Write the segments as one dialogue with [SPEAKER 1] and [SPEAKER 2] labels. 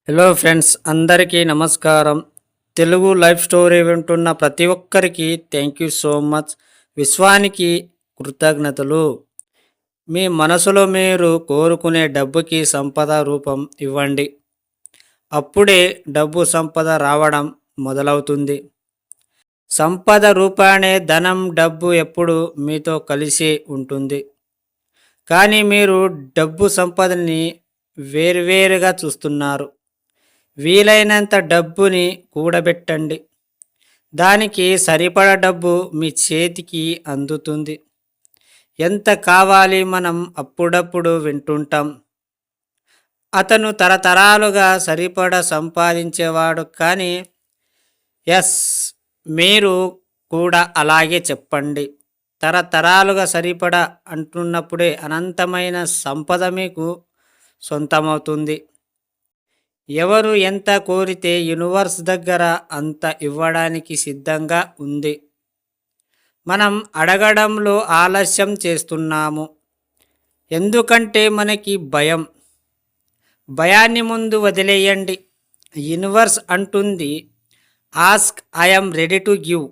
[SPEAKER 1] Hello friends, అందరికీ నమస్కారం. Telugu life story వింటున్న ప్రతి ఒక్కరికి థ్యాంక్ యూ సో మచ్. విశ్వానికి కృతజ్ఞతలు. మీ మనసులో మీరు కోరుకునే డబ్బుకి సంపద రూపం ఇవ్వండి. అప్పుడే డబ్బు సంపద రావడం మొదలవుతుంది. సంపద రూపానే ధనం, డబ్బు ఎప్పుడు మీతో కలిసి ఉంటుంది. కానీ మీరు డబ్బు సంపదని వేరువేరుగా చూస్తున్నారు. వీలైనంత డబ్బుని కూడబెట్టండి. దానికి సరిపడ డబ్బు మీ చేతికి అందుతుంది. ఎంత కావాలి మనం అప్పుడప్పుడు వింటుంటాం. అతను తరతరాలుగా సరిపడ సంపాదించేవాడు. కానీ ఎస్, మీరు కూడా అలాగే చెప్పండి. తరతరాలుగా సరిపడ అంటున్నప్పుడే అనంతమైన సంపద మీకు సొంతమవుతుంది. ఎవరు ఎంత కోరితే యూనివర్స్ దగ్గర అంత ఇవ్వడానికి సిద్ధంగా ఉంది. మనం అడగడంలో ఆలస్యం చేస్తున్నాము. ఎందుకంటే మనకి భయాన్ని ముందు వదిలేయండి. యూనివర్స్ అంటుంది, ask, I'm ready to give.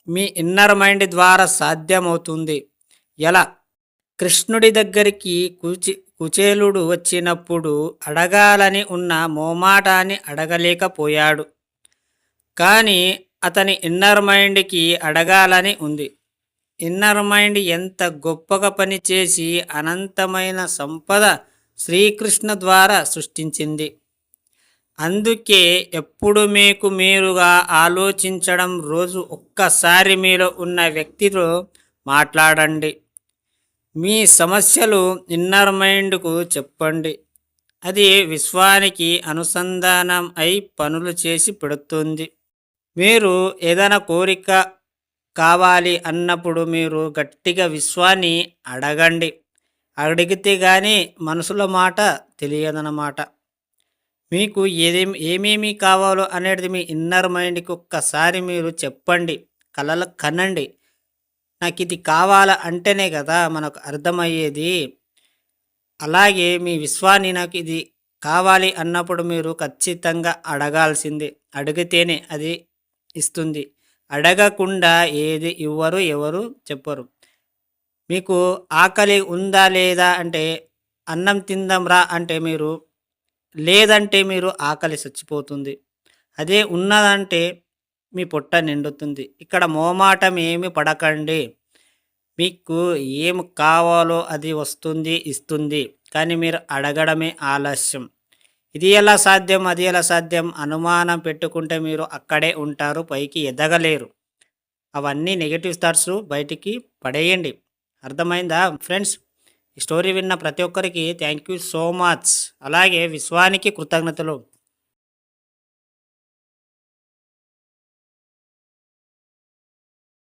[SPEAKER 1] Me inner mind ద్వారా సాధ్యమవుతుంది. ఎలా? కృష్ణుడి దగ్గరికి కుచేలుడు వచ్చినప్పుడు అడగాలని ఉన్న మోమాటాన్ని అడగలేకపోయాడు. కానీ అతని ఇన్నర్ మైండ్కి అడగాలని ఉంది. ఇన్నర్ మైండ్ ఎంత గొప్పగా పనిచేసి అనంతమైన సంపద శ్రీకృష్ణ ద్వారా సృష్టించింది. అందుకే ఎప్పుడు మీకు మీరుగా ఆలోచించడం, రోజు ఒక్కసారి మీలో ఉన్న వ్యక్తితో మాట్లాడండి. మీ సమస్యలు ఇన్నర్ మైండ్కు చెప్పండి. అది విశ్వానికి అనుసంధానం అయి పనులు చేసి పెడుతుంది. మీరు ఏదైనా కోరిక కావాలి అన్నప్పుడు మీరు గట్టిగా విశ్వాన్ని అడగండి. అడిగితే కానీ మనసులో మాట తెలియదన్నమాట. మీకు ఏమేమి కావాలో అనేది మీ ఇన్నర్ మైండ్కి ఒక్కసారి మీరు చెప్పండి. కలలు కనండి. నాకు ఇది కావాలా అంటేనే కదా మనకు అర్థమయ్యేది. అలాగే మీ విశ్వాన్ని నాకు ఇది కావాలి అన్నప్పుడు మీరు ఖచ్చితంగా అడగాల్సిందే. అడిగితేనే అది ఇస్తుంది. అడగకుండా ఏది ఇవ్వరు, ఎవరు చెప్పరు. మీకు ఆకలి ఉందా లేదా అంటే అన్నం తిందాం రా అంటే మీరు, లేదంటే మీరు ఆకలి చచ్చిపోతుంది. అదే ఉన్నదంటే మీ పొట్ట నిండుతుంది. ఇక్కడ మోమాటం ఏమి పడకండి. మీకు ఏం కావాలో అది వస్తుంది, ఇస్తుంది. కానీ మీరు అడగడమే ఆలస్యం. ఇది ఎలా సాధ్యం, అది ఎలా సాధ్యం అనుమానం పెట్టుకుంటే మీరు అక్కడే ఉంటారు, పైకి ఎదగలేరు. అవన్నీ నెగిటివ్ థాట్స్ బయటికి పడేయండి. అర్థమైందా ఫ్రెండ్స్? ఈ స్టోరీ విన్న ప్రతి ఒక్కరికి థ్యాంక్ యూ సో మచ్. అలాగే విశ్వానికి కృతజ్ఞతలు.